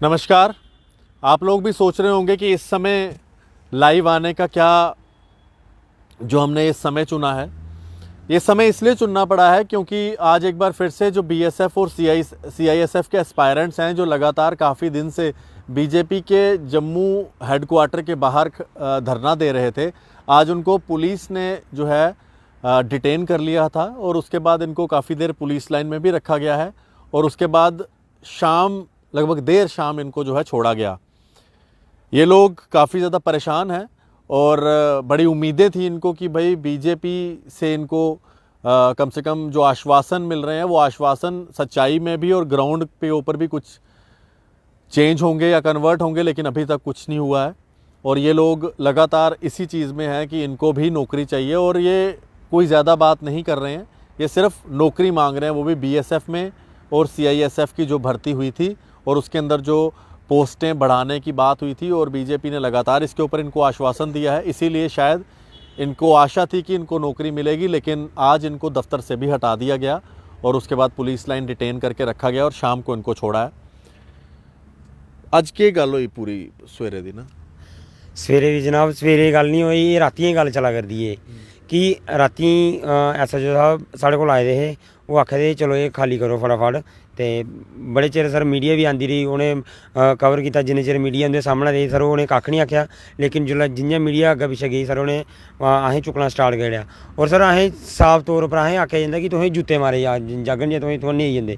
नमस्कार। आप लोग भी सोच रहे होंगे कि इस समय लाइव आने का क्या जो हमने इस समय चुना है। ये समय इसलिए चुनना पड़ा है क्योंकि आज एक बार फिर से जो बीएसएफ और सीआईएसएफ के एस्पायरेंट्स हैं, जो लगातार काफ़ी दिन से बीजेपी के जम्मू हेडक्वार्टर के बाहर धरना दे रहे थे, आज उनको पुलिस ने जो है डिटेन कर लिया था और उसके बाद इनको काफ़ी देर पुलिस लाइन में भी रखा गया है और उसके बाद लगभग देर शाम इनको जो है छोड़ा गया। ये लोग काफ़ी ज़्यादा परेशान हैं और बड़ी उम्मीदें थी इनको कि भाई बीजेपी से इनको कम से कम जो आश्वासन मिल रहे हैं वो आश्वासन सच्चाई में भी और ग्राउंड पे ऊपर भी कुछ चेंज होंगे या कन्वर्ट होंगे, लेकिन अभी तक कुछ नहीं हुआ है। और ये लोग लगातार इसी चीज़ में हैं कि इनको भी नौकरी चाहिए और ये कोई ज़्यादा बात नहीं कर रहे हैं, ये सिर्फ नौकरी मांग रहे हैं, वो भी बीएसएफ में और सीआईएसएफ की जो भर्ती हुई थी और उसके अंदर जो पोस्टें बढ़ाने की बात हुई थी और बीजेपी ने लगातार इसके ऊपर इनको आश्वासन दिया है। इसीलिए शायद इनको आशा थी कि इनको नौकरी मिलेगी, लेकिन आज इनको दफ्तर से भी हटा दिया गया और उसके बाद पुलिस लाइन डिटेन करके रखा गया और शाम को इनको छोड़ा है। अज के गल हुई पूरी सवेरे दी ना सवेरे दी जनाब सवेरे गल नहीं होई, राती गल चला करदी है कि राती एसएचओ साहब साढ़े कोल आए दे हे, वो आखे दे चलो ये खाली करो फटाफट। तो बड़े चिर सर मीडिया भी आंदी रही, उन्हें कवर किया जिन्ने चिर मीडिया उंदे सामने रही सर, उन्हें कक्ख नहीं आख्या। लेकिन जिसलै जियां मीडिया अग्गे पिच्छे गई सर, उन्हें असें चुकना स्टार्ट करेआ और सर असें साफ तौर पर असें आख्या जंदा कि तुसें जूते मारे जागन जे तुसें नेईं जंदे।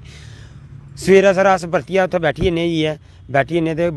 सवेरे सर अस परतियै उत्थै बैठी जन्ने जाइयै बैठी जन्ने ते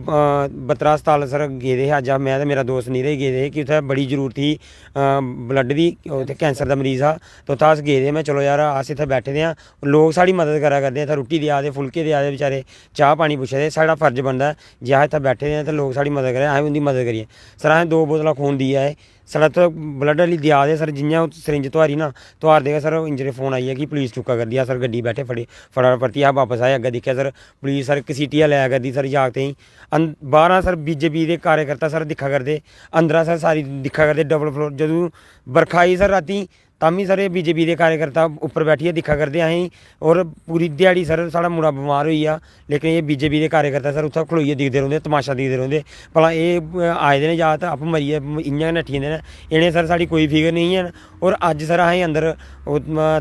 बत्रा अस्पताल सर गेदे हे। अज्ज मैं ते मेरा दोस्त नीरज गेदे हे कि उत्थै बड़ी जरूरत ही ब्लड दी, उत्थै कैंसर दा मरीज़ हा तो उत्थै अस गेदे। मैं चलो यार अस इत्थै बैठे दे आं, लोग साढ़ी मदद करा करदे, इत्थै रुट्टी देआ दे, फुलके देआ दे, बेचारे चाह् पानी पुच्छा दे। साढ़ा फर्ज बनदा ऐ जे अस इत्थै बैठे दे आं ते लोग साढ़ी मदद करें, असें उंदी मदद करिए। सर असें 2 बोतलां खून दी आए, साढ़ा तो ब्लड आह्ली देआ दे सर। जियां सरिंज तोआरी ना तोआरदे गै सर इंजरे फोन आई है कि पुलिस चुक्का करदी है। सर गड्डी बैठे फटाफट परतियै अस वापस आए, अग्गें दिक्खेआ सर पुलिस सर घसीटियै लै करदी सर जागतें गी। बाह्रा सर बीजेपी दे कार्यकर्ता सर दिक्खा करदे, अंदरा सर सारी दिक्खा करदे डबल फ्लोर। जदूं बरखा आई सर रातीं ताम्मी सर बीजेपी दे कार्यकर्ता उप्पर बैठियै दिक्खा करदे असें। और पूरी ध्याड़ी सर साढ़ा मुड़ा बमार होई गेआ, लेकिन एह् बीजेपी दे कार्यकर्ता सर उत्थै खलोइयै दिखदे रौंह्दे, तमाशा दिखदे रौंह्दे भला एह् आए दे न जागत आपूं मरियै इ'यां गै नट्ठी जंदे न। इ'नें सर साढ़ी कोई फिकर नहीं है। और अज्ज सर असें अंदर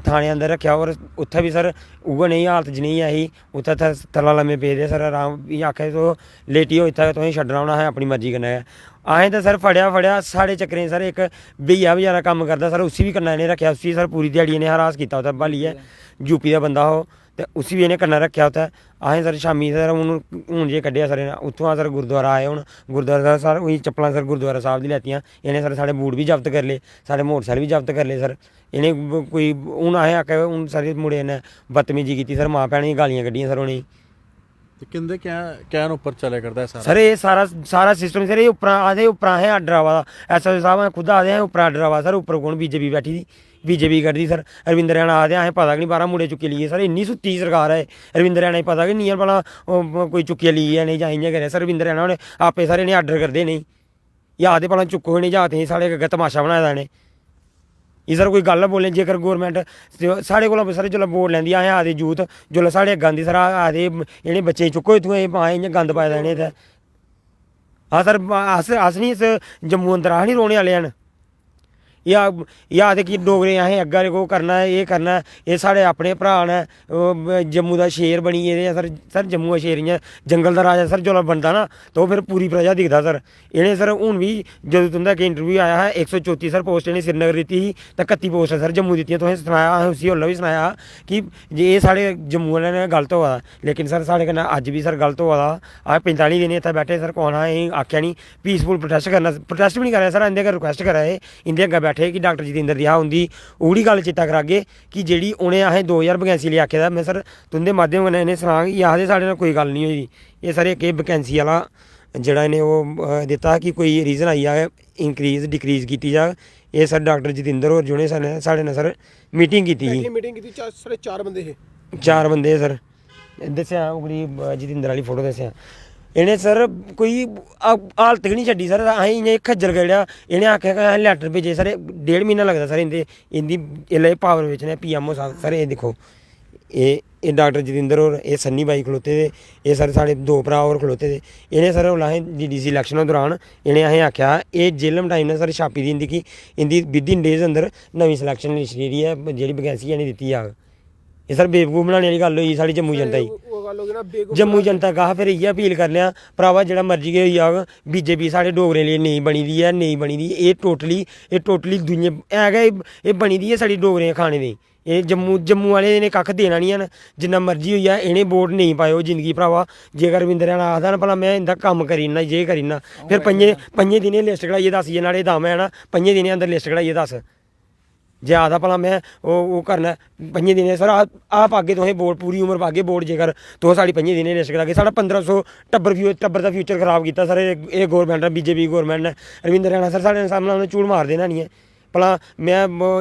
थाने अंदर रक्खेआ और उत्थै बी सर उ'ऐ नेही हालत जनेही ऐ ही। उत्थै थल्ला लम्मे पेदे सर, आराम आखे तो लेटियो इत्थै तुसें छड्डना होना असें अपनी मर्जी कन्नै। असें तो सर फड़ेआ साढ़े चक्करें सर इक भेइया बचैरा कम्म करदा सर, उसी बी कन्नै इ'नें रक्खेआ। उसी सर पूरी ध्याड़ी इ'नें हरास कीता उत्थै ब्हालियै, यूपी दा बंदा हो ते उसी बी इ'नें कन्नै रक्खेआ उत्थै। असें सर शामीं सर हून जे कड्ढेआ सर उत्थुआं सर गुरुद्वारा आए। हून गुरुद्वारा सर उही चप्पलां सर गुरुद्वारा साहब दी लैतियां इ'नें सर, साढ़े बूट बी जब्त करी ले, साढ़े मोटरसैकल बी जब्त करी ले सर। इ'नें कोई हून असें आखेआ हून सारे मुड़े ने बदतमीजी कीती सर, मां भैनें गी गालियां कड्ढियां सर उ'नेंगी। कहते क्या ऊपर चले करता है सर ये सारा सिस्टम सर, ये उप्परा आखदे उप्परा असें आर्डर आवा दा। एसएचओ साहब खुद आखदे असें उप्परा आर्डर आवा सर। उप्पर कौन बीजेपी बैठी दी, बीजेपी करदी सर। रविंद्र रैना आखदे असें पता गै नहीं, बाह्रा मुड़े चुक्की लेइयै सर। इन्नी सुत्ती सरकार है, रविंद्र रैना गी पता गै नहीं है भला कोई चुक्कियै लेइयै नहीं जां इ'यां करेआ सर। रविंद्र रैना होरें आपे सर इ'नें आर्डर करदे नहीं, एह् आखदे भला चुक्को इ'नें जागतें गी, साढ़े अग्गें तमाशा बनाए दा इ'नें। एह् सर कोई गल्ल बोलें जेकर गौरमेंट साढ़े कोला सर जिसलै वोट लैंदी असें आखदे यूथ, जिसलै साढ़े अग्गें आंदी सर आखदे इ'नें बच्चें गी चुक्को इत्थुआं, एह् इ'यां गंद पाए दा इ'नें इत्थै। हाँ सर अस नहीं इस जम्मू अंदर अस नहीं रौह्ने आह्ले हैन। एह् आखदे कि डोगरे असें अग्गें ओह् करना है, एह् करना है, एह् साढ़े अपने भ्राऽ न, जम्मू दा शेर बनी गेदे सर। सर जम्मू दा शेर इ'यां जंगल दा राजा सर जिसलै बनदा ना तो फिर पूरी प्रजा दिखदा सर। इ'नें सर हून बी जदूं तुं'दा इक इंटरव्यू आया हा 134 सर पोस्ट इ'नें श्रीनगर दित्ती ही ते 31 पोस्ट सर जम्मू दित्तियां। तुसें सनाया असें उसी उसलै बी सनाया कि जे एह् साढ़े जम्मू आह्लें ने गलत होआ दा, लेकिन सर साढ़े कन्नै अज्ज बी सर गलत होआ दा। अस 45 दिन इत्थै बैठे सर, कुसै ने असें आखेआ नहीं पीसफुल प्रोटेस्ट करना, प्रोटेस्ट बी नहीं करा सर। इं'दे अग्गें रिक्वेस्ट करा दे, इं'दे अग्गें बैठे कि डाक्टर जतिंदर रिहा उं'दी ओह्ड़ी गल्ल चेता करागे कि जेह्ड़ी उ'नें असें 2000 वैकेंसी लेई आखे दा। मैं सर तुं'दे माध्यम कन्नै इ'नें सनां कि आखदे साढ़े नै कोई गल्ल नहीं होई दी। एह् सर इक वैकेंसी आह्ला जेह्ड़ा इ'नें ओह् दित्ता कि कोई रीज़न आई जाए इंक्रीज़ डिक्रीज़ कीती जाग। एह् सर डाक्टर जतिंदर होर जि'नें साढ़े ने सर मीटिंग कीती ही। मीटिंग कीती साढ़े 4 बंदे हे, 4 बंदे सर दस्सेआ उगली जतिंदर आह्ली फोटो दस्सेआ इ'नें सर। कोई हालत गै नहीं छड्डी सर। असें इ'यां खज्जल करेआ। इ'नें आखेआ कि असें लैटर भेजे सर, 1.5 म्हीना लगदा सर इं'दी इसलै पावर बिच ने पीएमओ साहब सर। एह् दिक्खो ਇਹ ਡਾਕਟਰ ਜਤਿੰਦਰ और ਇਹ ਸੰਨੀ ਬਾਈ ਖਲੋਤੇ ਦੇ, ਇਹ ਸਰ ਸਾਡੇ ਦੋ ਭਰਾ ਹੋਰ ਖਲੋਤੇ ਦੇ। ਇਹਨੇ ਸਰ ਹੁਣ असें DDC इलैक्शन दौरान इन्हें असें आख्या ਇਹ जेलम टाइम ने सर छापी दी इंदी कि इंदी विद इन डेज अंदर नवीं सिलैक्शन लिस्ट जेह्ड़ी है जेह्ड़ी वैकेंसी है नहीं दित्ती जाग। ਇਹ ਸਰ बेवकूफ बनाने वाली गल होई साढ़ी जम्मू जनता दी। ਉਹ ਗੱਲ ਹੋ ਗਈ ਨਾ ਬੇਗੁਫ जम्मू जनता कहा फिर इ'यै अपील करने आं भरावा जेह्ड़ा मर्जी गै होई जाग, BJP साढ़े डोगरें लेई नेईं बनी दी ऐ, नेईं बनी दी। एह् टोटली दुनिया है गै एह् बनी दी ऐ साढ़ी डोगरें खाने दी। एह् जम्मू वाले ने कक्ख देना नहीं है, जिन्ना मर्जी होई जा इ'नें वोट नेईं पाएओ जिंदगी भरावा। जेकर रविंदर रैना आखदा ना भला मैं इंदा कम्म करी ना जे करी ना, फिर पंजें दिनें लिस्ट कढाइयै दस जे नाड़े दम है ना 5 दिनें अंदर लिस्ट कढाइयै दस जे आखदा भला मैं ओह् करना 5 दिनें। सर आप पागे तुसें वोट पूरी उम्र पागे वोट जेकर तुस साढ़ी 5 दिनें लिस्ट करागे। साढ़ा 1500 टब्बर दा फ्यूचर खराब कीता सर एह् गौरमेंट BJP गौरमेंट ने। रविंदर रैना सर साढ़े सामने उन्हें झूठ मार देना नहीं है भला मैं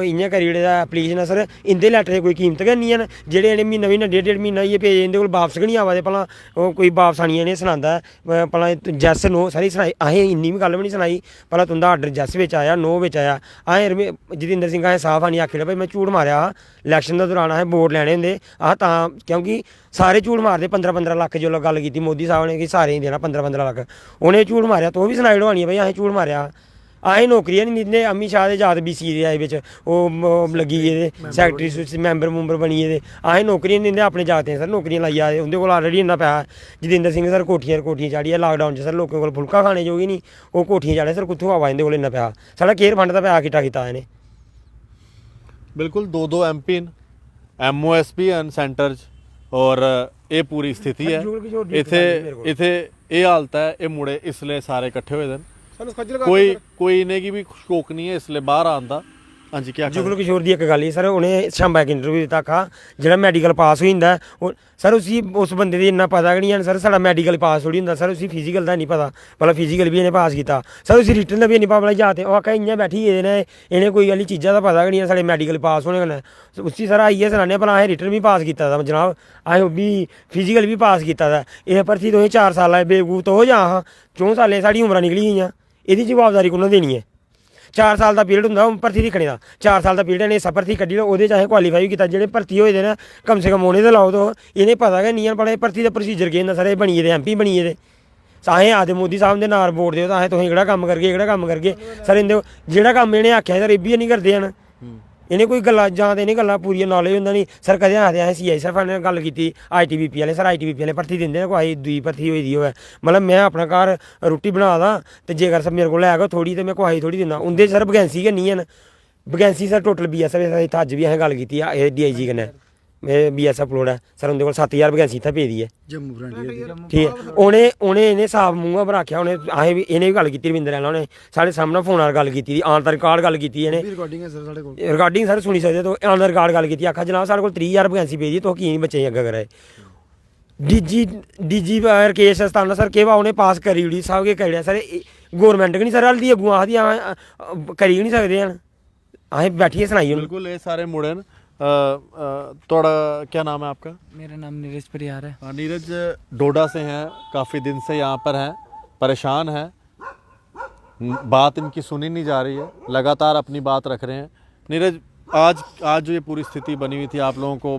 इ'यां करी ओड़े दा एप्लीकेशन है। सर इंदे लैटर दी कोई कीमत गै नहीं है, जेह्ड़े इ'नें म्हीना डेढ़ म्हीना इ'यै भेजे इंदे कोल वापस गै नहीं आवा दे। भला ओह् कोई वापस आनियै इ'नें सनांदा है भला जैस नो सारी सनाई। असें इन्नी बी गल्ल बी नहीं सनाई भला तुंदा आर्डर जैस बिच आया नो बिच आया। असें जतिंदर सिंह असें साफ आनियै आखी ओड़ेआ भाई मैं झूठ मारेआ हा इलैक्शन दे दौरान असें वोट लैने होंदे अस तां क्योंकि सारे झूठ मारदे। 15-15 लक्ख जो गल्ल कीती मोदी साहब ने कि सारें गी देना 15-15 लक्ख, उ'नें झूठ मारेआ। तुस बी सनाई ओड़ो भाई असें झूठ मारेआ। असें नौकरियां नहीं दिंदे। अमित शाह दे जात BC दे बिच ओह् लग्गी गेदे सैकटरी मैंबर बनी गेदे। असें नौकरियां नहीं दिंदे अपने जागतें सर नौकरियां लाई जा दे। उं'दे कोल ऑलरेडी इन्ना पैसा। जतिंदर सिंह सर कोठियां चाढ़ियै लॉकडाउन च सर लोकें कोल फुलका खाने जोगी नहीं ओह् कोठियां चाढ़े। सर कुत्थों आवा इंदे कोल इन्ना पैसा? साढ़ा केयर फंड दा पैसा किट्ठा कीता इ'नें। बिल्कुल 2 MP MOSP सेंटर और ये पूरी स्थिति है इत्थे ये हालत है। ये मुड़े इसलिए सारे इकट्ठे हुए दिन ਸਾਨੂੰ ਖੱਜਲ ਕਰ कोई इन्हें की भी शौक नहीं है इसलिए बाहर आने दा। हाँ जी क्या जुगल किशोर दी इक गल ही सर उ'नें शांबा इक इंटरव्यू दित्ता आखा जेह्ड़ा मैडिकल पास होई जंदा सर उसी उस बंदे दी इन्ना पता गै नहीं है। सर साढ़ा मैडिकल पास थोड़ी होंदा सर उसी फिजिकल दा नहीं पता भला फिजिकल भी इन्हें पास कीता। सर उसी रिटन दा भी नहीं पता भला जाते ओह् आखा इ'यां बैठी गेदे ने इ'नें कोई गल्ल चीज़ा दा पता गै नहीं है साढ़े मैडिकल पास होने कन्नै। उसी सर आइयै सनाने भला असें रिटन भी पास कीता दा जनाब असें ओह् बी फिजिकल भी पास कीता दा। एह् भर्थी तुसें 4 साल बेवकूफ तो जां हा 4 सालें साढ़ी उमरां निकली गेइयां। एह्दी जवाबदारी कु'न्नै देनी है? 4 साल दा पीरियड होंदा भर्थी दिक्खने दा। 4 साल दा पीरियड इ'नें सब भर्थी कड्ढी लो ओह्दे च असें क्वालीफाई कीता। जेह्ड़े भर्थी होए दे न कम से कम उ'नें ते लाओ तो इ'नें पता गै निं है भला भर्थी दा प्रोसीजर केह् होंदा। सर एह् बनी गेदे MP बनी गेदे। असें आखदे मोदी साहब दे नार वोट देओ तां असें तुसें एह्कड़ा कम्म करगे सर इंदे जेह्ड़ा कम्म इ'नें आखेआ सर एह् बी निं करदे हैन। इ'नें कोई गल्लां जां ते इ'नें गल्लां पूरी नॉलेज होंदा नहीं। सर कदें आखदे असें CI सर ने गल्ल कीती ITBP आह्ले सर ITBP आह्ले भर्थी दिंदे न कोई दूई भर्थी होई दी होऐ मतलब मैं अपना घर रुट्टी बना दा ते जेकर सर मेरे कोल है थोड़ी ते मैं कुसै थोड़ी दिन्ना। उं'दे सर वैकेंसी गै नहीं हैन। वैकेंसी सर टोटल BSF इत्थै अज्ज भी असें गल्ल कीती DIG कन्नै BSF लोड़ है सर उं'दे कोल 7000 वैकेंसी इत्थै पेदी है जम्मू ठीक है। उ'नें इ'नें साफ मूंहां पर आखेआ उ'नें असें भी इ'नें बी गल्ल कीती रविंदर रैना उ'नें साढ़े सामने फोन पर गल्ल कीती ऑन द रिकार्ड गल्ल कीती इ'नें रिकार्डिंग सर सुनी सकदे तुस ऑन द रिकार्ड गल्ल कीती आखा जनाब साढ़े कोल 30,000 वैकेंसी पेदी तुस की बच्चें गी अग्गें कराए। DG राकेश अस्ताना सर केह् उ'नें पास करी ओड़ी सब किश करी ओड़ेआ सर गौरमेंट गै नहीं सर हल्दी अग्गूं आखदी करी गै नहीं सकदे हैन असें बैठियै सनाई। बिल्कुल ये सारे मुड़े न थोड़ा क्या नाम है आपका? मेरा नाम नीरज परियार है। नीरज डोडा से हैं काफ़ी दिन से यहाँ पर हैं परेशान हैं बात इनकी सुनी नहीं जा रही है लगातार अपनी बात रख रहे हैं। नीरज आज जो ये पूरी स्थिति बनी हुई थी आप लोगों को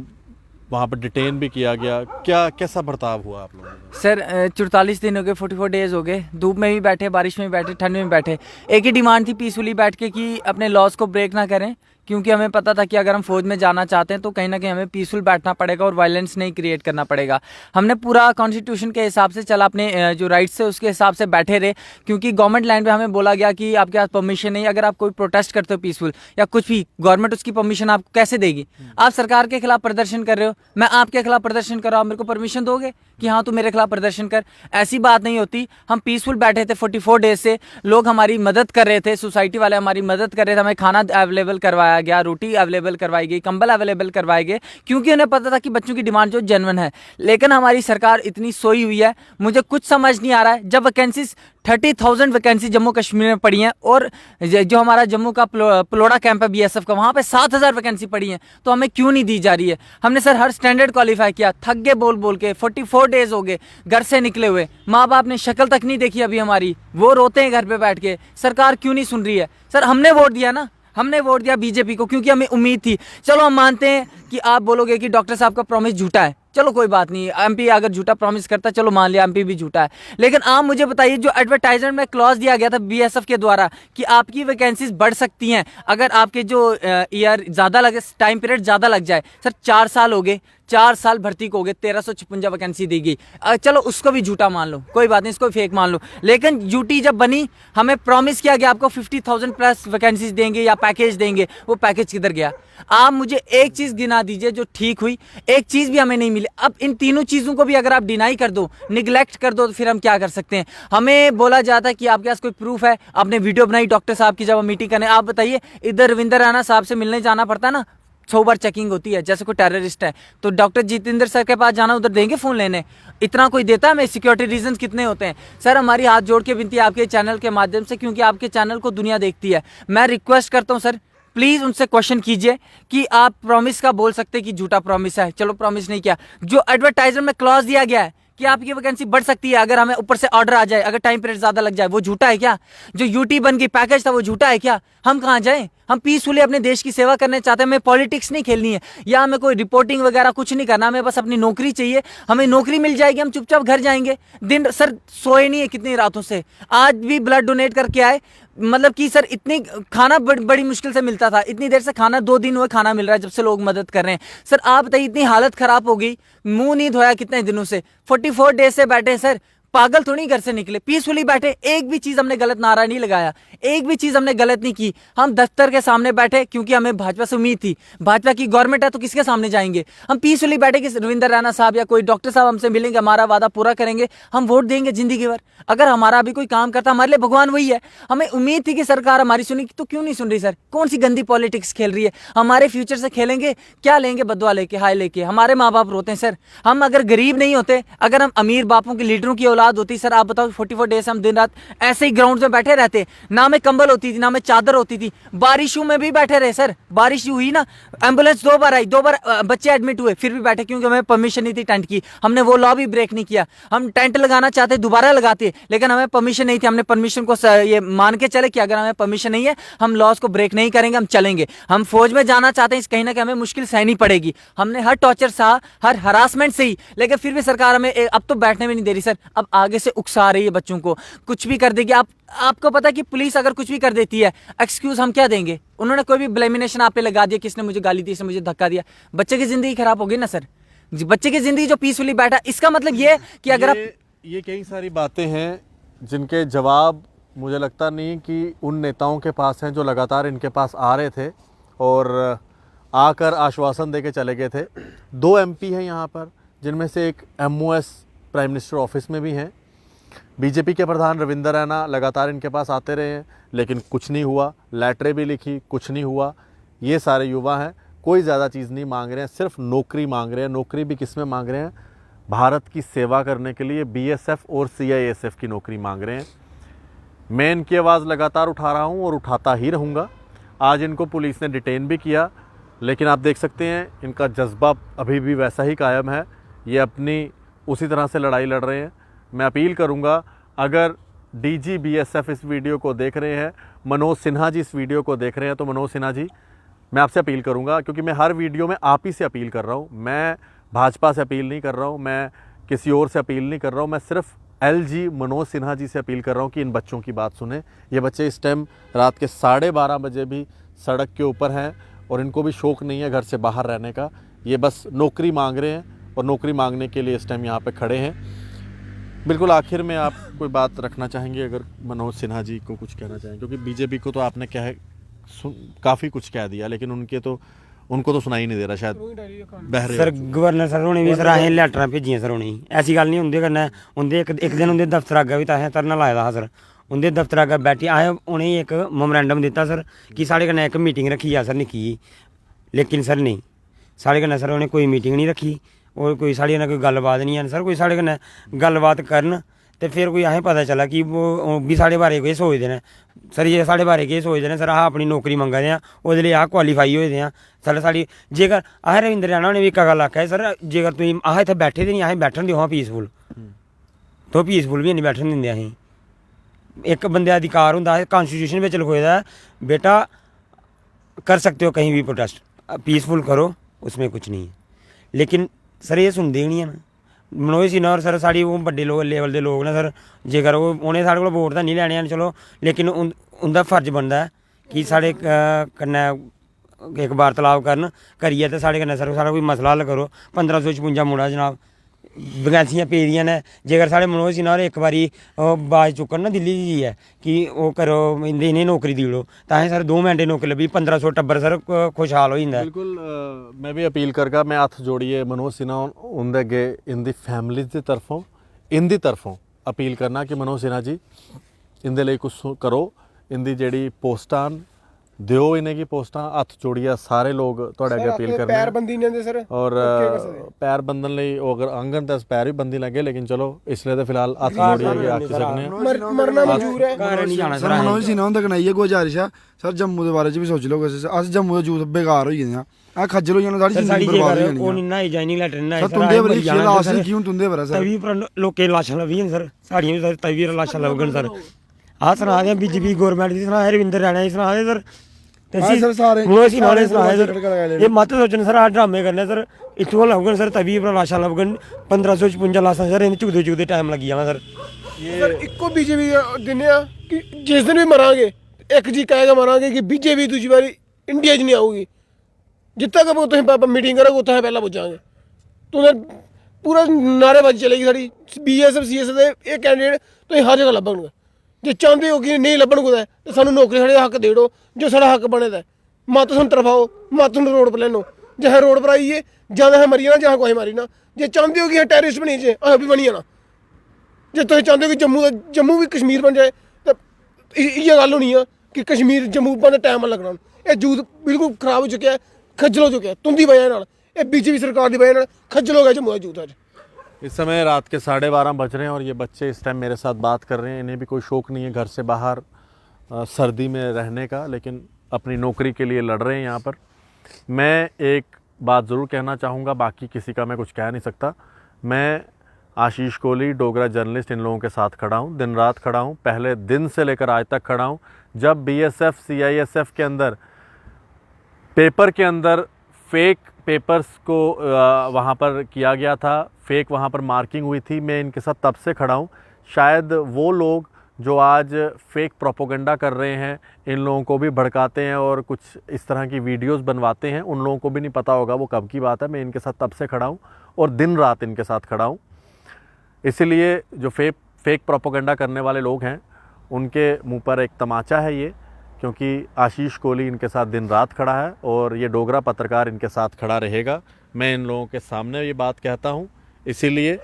वहाँ पर डिटेन भी किया गया क्या कैसा बर्ताव हुआ आप लोगों को? सर 44 दिन हो गए 44 डेज हो गए धूप में भी बैठे बारिश में भी बैठे ठंड में भी बैठे। एक ही डिमांड थी पीसफुली बैठ के कि अपने लॉस को ब्रेक ना करें क्योंकि हमें पता था कि अगर हम फौज में जाना चाहते हैं तो कहीं ना कहीं हमें पीसफुल बैठना पड़ेगा और वायलेंस नहीं क्रिएट करना पड़ेगा। हमने पूरा कॉन्स्टिट्यूशन के हिसाब से चला अपने जो राइट्स है उसके हिसाब से बैठे रहे क्योंकि गवर्नमेंट लैंड पे हमें बोला गया कि आपके पास परमिशन नहीं। अगर आप कोई प्रोटेस्ट करते हो पीसफुल या कुछ भी गवर्नमेंट उसकी परमिशन आपको कैसे देगी? आप सरकार के खिलाफ प्रदर्शन कर रहे हो मैं आपके खिलाफ प्रदर्शन कर रहा हूँ मेरे को परमिशन दोगे कि हाँ तू मेरे खिलाफ प्रदर्शन कर? ऐसी बात नहीं होती। हम पीसफुल बैठे थे 44 डेज से लोग हमारी मदद कर रहे थे सोसाइटी वाले हमारी मदद कर रहे थे। हमें खाना अवेलेबल करवाया गया रोटी अवेलेबल करवाई गई कंबल अवेलेबल करवाए गए क्योंकि उन्हें पता था कि बच्चों की डिमांड जो जेन्युइन है। लेकिन हमारी सरकार इतनी सोई हुई है मुझे कुछ समझ नहीं आ रहा है। जब वैकेंसीज 30,000 वैकेंसी जम्मू कश्मीर में पड़ी हैं और जो हमारा जम्मू का पलोड़ा कैंप है BSF का वहाँ पे 7,000 वैकेंसी पड़ी हैं तो हमें क्यों नहीं दी जा रही है? हमने सर हर स्टैंडर्ड क्वालिफाई किया थक गए बोल के 44 डेज हो गए घर से निकले हुए माँ बाप ने शक्ल तक नहीं देखी अभी हमारी वो रोते हैं घर पे बैठ के। सरकार क्यों नहीं सुन रही है? सर हमने वोट दिया ना हमने वोट दिया बीजेपी को क्योंकि हमें उम्मीद थी। चलो हम मानते हैं कि आप बोलोगे कि डॉक्टर साहब का प्रॉमिस झूठा है, चलो कोई बात नहीं, एमपी अगर झूठा प्रॉमिस करता है चलो मान लिया एमपी भी झूठा है। लेकिन आप मुझे बताइए जो एडवर्टाइजमेंट में क्लॉज दिया गया था बीएसएफ के द्वारा कि आपकी वैकेंसीज बढ़ सकती हैं अगर आपके जो ईयर ज़्यादा लगे, टाइम पीरियड ज़्यादा लग जाए। सर 4 साल हो गए, 4 साल भर्ती को हो गए, 1356 वैकेंसी दी गई। चलो उसको भी झूठा मान लो, कोई बात नहीं, इसको भी फेक मान लो। लेकिन यूटी जब बनी हमें प्रॉमिस किया गया आपको 50,000 प्लस वैकेंसीज देंगे या पैकेज देंगे, वो पैकेज किधर गया? आप मुझे एक चीज़ गिना दीजिए जो ठीक हुई, एक चीज़ भी हमें नहीं मिली। अब इन तीनों चीज़ों को भी अगर आप डिनाई कर दो, निगलेक्ट कर दो, तो फिर हम क्या कर सकते हैं? हमें बोला जाता है कि आपके पास कोई प्रूफ है, आपने वीडियो बनाई डॉक्टर साहब की जब हम मीटिंग करने, आप बताइए इधर रविंदर राणा साहब से मिलने जाना पड़ता है ना, 100 बार चेकिंग होती है। जैसे कोई टेररिस्ट है तो डॉक्टर जितेंद्र सर के पास जाना, उधर देंगे फ़ोन लेने? इतना कोई देता है हमें? सिक्योरिटी रीजंस कितने होते हैं? सर हमारी हाथ जोड़ के विनती है आपके चैनल के माध्यम से, क्योंकि आपके चैनल को दुनिया देखती है, मैं रिक्वेस्ट करता हूँ सर प्लीज़ उनसे क्वेश्चन कीजिए कि आप प्रॉमिस का बोल सकते कि झूठा प्रॉमिस है, चलो प्रॉमिस नहीं किया। जो एडवर्टाइजमेंट में क्लॉज दिया गया है कि आपकी वैकेंसी बढ़ सकती है अगर हमें ऊपर से ऑर्डर आ जाए, अगर टाइम पीरियड ज़्यादा लग जाए, वो झूठा है क्या? जो यूटी बन गई पैकेज था वो झूठा है क्या? हम कहाँ जाएं? हम पीसफुली अपने देश की सेवा करने चाहते हैं, हमें पॉलिटिक्स नहीं खेलनी है या हमें कोई रिपोर्टिंग वगैरह कुछ नहीं करना, हमें बस अपनी नौकरी चाहिए। हमें नौकरी मिल जाएगी, हम चुपचाप घर जाएंगे। दिन सर सोए नहीं है कितनी रातों से, आज भी ब्लड डोनेट करके आए। मतलब कि सर इतनी खाना बड़ी मुश्किल से मिलता था, इतनी देर से खाना 2 दिन हुए खाना मिल रहा है जब से लोग मदद कर रहे हैं। सर आप बताइए इतनी हालत खराब हो गई, मुंह नहीं धोया कितने दिनों से, 44 डेज से बैठे हैं सर, पागल थोड़ी घर से निकले, पीसफुली बैठे, एक भी चीज हमने गलत नारा नहीं लगाया, एक भी चीज हमने गलत नहीं की। हम दफ्तर के सामने बैठे क्योंकि हमें भाजपा से उम्मीद थी, भाजपा की गवर्नमेंट है तो किसके सामने जाएंगे? हम पीसफुली बैठे कि रविंदर राणा साहब या कोई डॉक्टर साहब हमसे मिलेंगे, हमारा वादा पूरा करेंगे, हम वोट देंगे जिंदगी भर। अगर हमारा अभी कोई काम करता, हमारे लिए भगवान वही है। हमें उम्मीद थी कि सरकार हमारी सुनी, तो क्यों नहीं सुन रही सर? कौन सी गंदी पॉलिटिक्स खेल रही है? हमारे फ्यूचर से खेलेंगे, क्या लेंगे बदवा लेके, हाय लेके? हमारे माँ बाप रोते हैं सर। हम अगर गरीब नहीं होते, अगर हम अमीर बापों के लीडरों की औलाद होती सर, आप बताओ 44 डेज हम दिन रात ऐसे ही ग्राउंड में बैठे रहते, ना हमें कंबल होती थी, ना हमें चादर होती थी, बारिशों में भी बैठे रहे सर। बारिश हुई ना, एम्बुलेंस 2 बार आई, 2 बार बच्चे एडमिट हुए, फिर भी बैठे क्योंकि हमें परमिशन नहीं थी टेंट की। हमने वो लॉ भी ब्रेक नहीं किया। हम टेंट लगाना चाहते दोबारा लगाते, लेकिन हमें परमिशन नहीं थी। हमने परमिशन को ये मान के चले कि अगर हमें परमिशन नहीं है हम लॉज को ब्रेक नहीं करेंगे, हम चलेंगे। हम फौज में जाना चाहते हैं, कहीं ना कहीं हमें मुश्किल सहनी पड़ेगी। हमने हर टॉर्चर सहा, हर हरासमेंट सही, लेकिन फिर भी सरकार हमें अब तो बैठने में नहीं दे रही सर, अब आगे से उकसा रही है बच्चों को, कुछ भी कर देगी। आपको पता है कि पुलिस अगर कुछ भी कर देती है, एक्सक्यूज हम क्या देंगे? उन्होंने कोई भी ब्लेमिनेशन आप पे लगा दिया, किसने मुझे गाली दी, इसने मुझे धक्का दिया, बच्चे की जिंदगी खराब हो गई ना सर। बच्चे की जिंदगी जो पीसफुली बैठा, इसका मतलब ये कि अगर आप ये कई सारी बातें हैं जिनके जवाब मुझे लगता नहीं कि उन नेताओं के पास हैं जो लगातार इनके पास आ रहे थे और आकर आश्वासन देके चले गए थे। 2 एमपी हैं यहाँ पर, जिनमें से एक MOS प्राइम मिनिस्टर ऑफिस में भी हैं। बीजेपी के प्रधान रविंदर राणा लगातार इनके पास आते रहे हैं, लेकिन कुछ नहीं हुआ। लेटरें भी लिखी, कुछ नहीं हुआ। ये सारे युवा हैं, कोई ज़्यादा चीज़ नहीं मांग रहे हैं, सिर्फ नौकरी मांग रहे हैं। नौकरी भी किस में मांग रहे हैं? भारत की सेवा करने के लिए BSF और CISF की नौकरी मांग रहे हैं। मैं इनकी आवाज़ लगातार उठा रहा हूँ और उठाता ही रहूँगा। आज इनको पुलिस ने डिटेन भी किया, लेकिन आप देख सकते हैं इनका जज्बा अभी भी वैसा ही कायम है। ये अपनी उसी तरह से लड़ाई लड़ रहे हैं। मैं अपील करूंगा, अगर DG BSF इस वीडियो को देख रहे हैं, मनोज सिन्हा जी इस वीडियो को देख रहे हैं, तो मनोज सिन्हा जी मैं आपसे अपील करूंगा, क्योंकि मैं हर वीडियो में आप ही से अपील कर रहा हूं। मैं भाजपा से अपील नहीं कर रहा हूं, मैं किसी और से अपील नहीं कर रहा हूं, मैं सिर्फ LG मनोज सिन्हा जी से अपील कर रहा हूं कि इन बच्चों की बात सुने। ये बच्चे इस टाइम रात के 12:30 बजे भी सड़क के ऊपर हैं और इनको भी शौक नहीं है घर से बाहर रहने का। ये बस नौकरी मांग रहे हैं और नौकरी मांगने के लिए इस टाइम यहाँ पे खड़े हैं। बिल्कुल आखिर में आप कोई बात रखना चाहेंगे, अगर मनोज सिन्हा जी को कुछ कहना चाहेंगे? क्योंकि बीजेपी को तो आपने काफ़ी कुछ कह दिया, लेकिन उनको तो सुनाई नहीं दे रहा शायद, बहरे। सर गवर्नर सर होने भी सर असें लैटरां भेजियां सर उ'नें गी, ऐसी गल्ल नहीं उं'दे कन्नै। उं'दे इक दिन उं'दे दफ्तर अग्गें बी असें धरना लाए दा हा सर। उं'दे दफ्तर अग्गें बैठी असें उ'नें गी इक मैमोरेंडम दित्ता सर कि साढ़े कन्नै इक मीटिंग रक्खी जा सर निक्की जी, लेकिन सर नहीं, साढ़े कन्नै सर उ'नें कोई मीटिंग नहीं रक्खी और कोई साढ़े कन्नै कोई गल्लबात नहीं है सर। कोई साढ़े कन्नै गल्लबात करन ते फिर कोई असें पता चला कि वो भी साढ़े बारे केह् सोचदे न सर। ये साढ़े बारे केह् सोचदे न सर? अस अपनी नौकरी मंगा दे आं, ओह्दे लेई अस क्वालीफाई होए दे आं सर। साढ़ी जेकर असें रविंदर राणा होरें बी इक्कै गल्ल आखेआ सर, जेकर तुसीं अस इत्थै बैठे दे निं, असें बैठन देओ हां पीसफुल, तो पीसफुल बी हैनी बैठन दिंदे असें। इक बंदे दा अधिकार होंदा, कॉन्स्टिट्यूशन बिच लखोए दा बेटा कर सकते हो कहीं भी प्रोटेस्ट, पीसफुल करो, उसमें कुछ नहीं है। लेकिन सर ये सुनते ही नहीं है ना। मनोज सिन्हा और सर साड़ी वो बड़े लोग लेवल के लोग ने सर, जेकर वो उन्हें साढ़े को वोट तो नहीं लैने हैं चलो, लेकिन उनका फर्ज बनता है कि साढ़े कन्नै एक वार्तालाप करन करिए ते साढ़े कन्नै सर सारा कोई मसला हल करो। 1556 मुड़ा जनाब वैकेंसियां पेदियां ने, जेकर साढ़े मनोज सिन्हा होर एक बारी बाज चुक्कन ना दिल्ली जाइयै कि ओह् करो इन्हें नौकरी देई ओड़ो, तां सर 2 मिनटें नौकरी लब्भी, 1500 टब्बर सर खुशहाल हो जांदा है। बिल्कुल मैं भी अपील करगा, मैं हत्थ जोड़िए मनोज सिन्हा उंदे अगे इंदी फैमिली दी तरफों इंदी तरफों अपील करना कि मनोज सिन्हा जी इंदे लिए कुछ करो, इंदी जेह्ड़ी पोस्टां दिओ, इन्हें की पोस्टां हत्थ जोड़िए सारे लोग थोड़े अगे अपील करने पैर बंदी नहीं आंदे सर, और पैर बंधन लई अगर आंगन तो पैर भी बंदी लगे, लेकिन चलो इसलिए तो फिलहाल हत्थ जोड़िए आखी सकने हैं। मरना मंजूर है। घर नहीं जाना सर मनोज सिन्हा हुंदे कन्नै इ'यै गुजारिश है सर, जम्मू दे बारे च भी सोची लो, अस जम्मू दे यूथ बेकार होई गेदे आं, खज्जल होई जाना, साढ़ी जिंदगी बर्बाद होई जानी ओह् निं ना जाइनिंग लैटर निं सर। तुंदे बारे लाश की हूं तुंदे बारे सर, तवी पर लोकें लाशां लब्भियां सर, साढ़ियां भी सर तवी पर लाशां लभगन सर। आ सना दे बीजेपी गौरमेंट दी सना रविंदर रैना दी सना दे सर, सर सारे मनोज सिन्हा ने सनाया सर, ये मत सोचन सर आ ड्रामे करने सर, इत्थुआं लभगन सर तवी पर लाशां लभगन, 1556 लाशां सर इन्हें चुकदे चुकदे टाइम लग्गी जाना सर। सर इक्को बीजेपी दिन्ने आ कि जिस दिन भी मरांगे एक जी कहेगा मरांगे कि बीजेपी दूसरी बारी इंडिया च नहीं आऊगी, जित्थे तक तुम मीटिंग करोगे उत्थे पहला पुज्जांगे। तुसें पूरा नारेबाजी चलेगी साड़ी BSF CSF दे एह् कैंडिडेट तुसें हर जगह लब्भन। जे चाहते हो कि नहीं लब्भन कुदै ते सानूं नौकरी साढ़े हक देई ओड़ो, जो साढ़ा हक बने दा, मत सानूं तरफाओ, मत सानूं रोड पर लैनो, जे असें रोड पर आइए जां असें मरी जाना जां कुसै मारी ना। जे चाहते हो कि असें टैररिस्ट बनी जे असें भी बनी जाना। जे तुम चाहते हो कि जम्मू भी कश्मीर बन जाए तो इ'यै गल्ल होनी है कि कश्मीर जम्मू बनने टाइम लगना। ये यूथ बिल्कुल खराब हो चुके हैं, खज्जल हो चुके हैं तुंदी वजह नाल, BJP सरकार की वजह नाल खज्जल हो गया जम्मू का यूथ अज। इस समय रात के 12:30 बज रहे हैं और ये बच्चे इस टाइम मेरे साथ बात कर रहे हैं। इन्हें भी कोई शौक़ नहीं है घर से बाहर सर्दी में रहने का, लेकिन अपनी नौकरी के लिए लड़ रहे हैं यहाँ पर। मैं एक बात ज़रूर कहना चाहूँगा, बाकी किसी का मैं कुछ कह नहीं सकता। मैं आशीष कोहली डोगरा जर्नलिस्ट इन लोगों के साथ खड़ा हूँ, दिन रात खड़ा हूँ, पहले दिन से लेकर आज तक खड़ा हूँ। जब BSF CISF के अंदर पेपर के अंदर फेक पेपर्स को वहाँ पर किया गया था, फेक वहाँ पर मार्किंग हुई थी, मैं इनके साथ तब से खड़ा हूँ। शायद वो लोग जो आज फेक प्रोपोगंडा कर रहे हैं, इन लोगों को भी भड़काते हैं और कुछ इस तरह की वीडियोस बनवाते हैं, उन लोगों को भी नहीं पता होगा वो कब की बात है। मैं इनके साथ तब से खड़ा हूँ और दिन रात इनके साथ खड़ा हूँ। इसीलिए जो फेक प्रोपोगंडा करने वाले लोग हैं उनके मुंह पर एक तमाचा है ये, क्योंकि आशीष कोहली इनके साथ दिन रात खड़ा है और ये डोगरा पत्रकार इनके साथ खड़ा रहेगा। मैं इन लोगों के सामने ये बात कहता हूँ, इसीलिए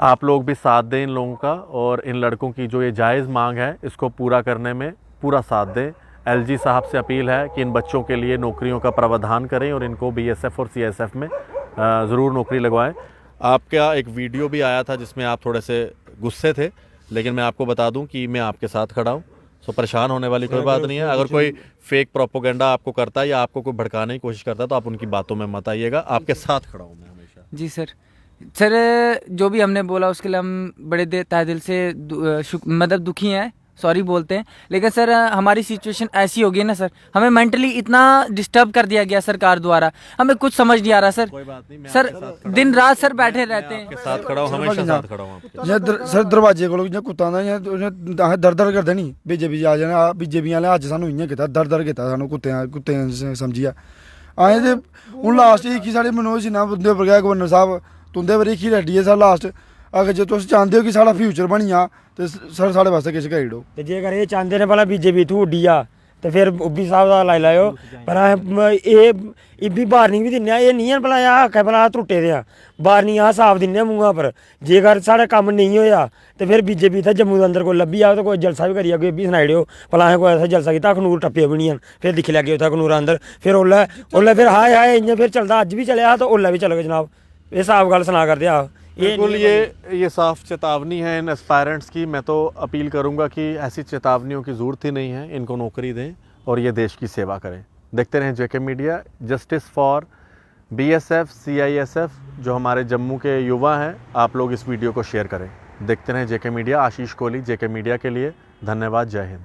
आप लोग भी साथ दें इन लोगों का और इन लड़कों की जो ये जायज़ मांग है इसको पूरा करने में पूरा साथ दें। LG साहब से अपील है कि इन बच्चों के लिए नौकरियों का प्रावधान करें और इनको BSF और CSF में ज़रूर नौकरी लगवाएं। आपका एक वीडियो भी आया था जिसमें आप थोड़े से गुस्से थे, लेकिन मैं आपको बता दूं कि मैं आपके साथ खड़ा हूं, तो परेशान होने वाली कोई बात नहीं है। अगर कोई फेक प्रोपोगंडा आपको करता है या आपको कोई भड़काने की कोशिश करता है तो आप उनकी बातों में मत आइएगा। आपके साथ खड़ा हूं मैं हमेशा। जी सर। जो भी हमने बोला उसके लिए हम बड़े तहे दिल से मतलब दुखी हैं, सॉरी बोलते हैं। लेकिन सर हमारी सिचुएशन ऐसी हो गई ना सर, हमें मेंटली इतना डिस्टर्ब कर दिया गया सरकार द्वारा, हमें कुछ समझ नहीं आ रहा सर। कोई बात नहीं, मैं सर दिन रात सर बैठे रहते हैं। आपके साथ खड़ा हूं, हमेशा साथ खड़ा हूं। सर दरवाजे को कुत्ता दर दर करते नहीं, BJP आ जाने, BJP वाले अज सानू इ'यां कीता, दर दर कीता सानू कुत्ते समझिया आए ते हूँ लास्ट ही साढ़े मनोज सिन्हा उंदे उप्पर गया गवर्नर साहब, तुंदे पर ही लड्डी है सर लास्ट। अगर जो तुम चाहते हो कि साढ़ा फ्यूचर बनी जा तो सर साढ़े वास्ते किश करी ओड़ो। ते जेकर ये चाहते ने भला BJP इत्थूं उड्डी जा ते फिर ओबी साहब दा लाई लैओ, पर एह् बी वार्निंग भी दिन्ने, एह् नहीं है भला हक है भला त्रुट्टे दे वार्निंग अस साफ दिन्ने मूंहा पर। जेकर साढ़ा कम्म नहीं होया ते फिर BJP इत्थै जम्मू दे अंदर कोई लब्भी जाओ तो कोई जलसा भी करी जाओ, बी सनाई ओड़ो भला असें कोई ऐसा जलसा कीता, अखनूर टप्पे भी नहीं हैन, फिर दिक्खी लैगे उत्थै अखनूर अंदर, फिर ओल्लै फिर हाय हाय इ'यां फिर चलदा, अज्ज भी चलेआ तो ओल्लै भी चलग जनाब। एह् साफ गल्ल सना करदे आ। बिल्कुल ये साफ चेतावनी है इन एस्पायरेंट्स की। मैं तो अपील करूंगा कि ऐसी चेतावनियों की ज़रूरत ही नहीं है, इनको नौकरी दें और ये देश की सेवा करें। देखते रहें JK media, justice for BSF CISF जो हमारे जम्मू के युवा हैं। आप लोग इस वीडियो को शेयर करें। देखते रहें JK media. Ashish Kohli JK media के लिए, धन्यवाद। जय हिंद।